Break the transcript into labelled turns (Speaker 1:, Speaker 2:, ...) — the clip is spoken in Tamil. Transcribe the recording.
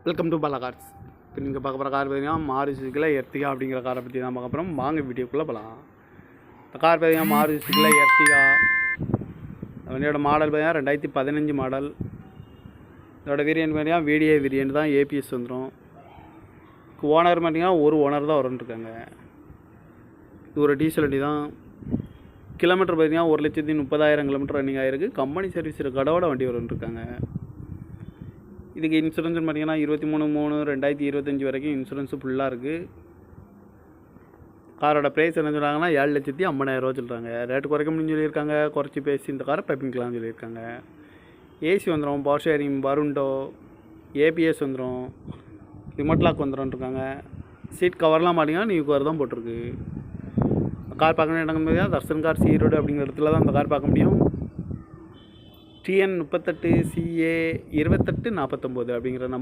Speaker 1: Welcome to Bala cars. இப்போ நீங்கள் பார்க்க போகிற கார் பார்த்தீங்கன்னா மாருதி சுசுக்கியில் எர்டிகா அப்படிங்கிற காரை பற்றி தான் பார்க்க போகிறோம். வாங்க வீடியோக்குள்ளே போகலாம். இந்த கார் பார்த்தீங்கன்னா மாருதி சுசுக்கியில் எர்டிகா. வண்டியோட மாடல் பார்த்தீங்கன்னா 2015 மாடல். இதோட வேரியன்ட் பார்த்தீங்கன்னா VDI வேரியன்ட் தான், APS வந்துடும். ஓனர் பார்த்தீங்கன்னா ஒரு ஓனர் தான் வரும்ன்ருக்காங்க. இது ஒரு டீசல் வண்டி தான். கிலோமீட்டர் பார்த்தீங்கன்னா 1,30,000 கிலோமீட்டர் ரன்னிங் ஆகிருக்கு. கம்பெனி சர்வீஸ் கடவோட வண்டி வரும்ன்ருக்காங்க. இதுக்கு இன்சூரன்ஸ் பார்த்தீங்கன்னா 23/3/2025 வரைக்கும் இன்சூரன்ஸு ஃபுல்லாக இருக்குது. காரோட ப்ரைஸ் என்ன சொல்கிறாங்கன்னா 7,50,000 சொல்கிறாங்க. ரேட்டு குறைக்க முடியும்னு சொல்லியிருக்காங்க. குறைச்சி பேசி இந்த காரை பைப்பிங்கலாம்னு சொல்லியிருக்காங்க. ஏசி வந்துடும், பவர் ஷேரிங், பருண்டோ, APS வந்துடும், ரிமோட் லாக் வந்துடும்ன்ருக்காங்க. சீட் கவர்லாம் பார்த்தீங்கன்னா நியூ கவர் தான் போட்டிருக்கு. கார் பார்க்க வேண்டிய இடங்கள் பார்த்தீங்கன்னா தர்சன் கார் ஈரோடு அப்படிங்கிற இடத்துல தான் அந்த கார் பார்க்க முடியும். TN 38 CA 2849 அப்படிங்கிற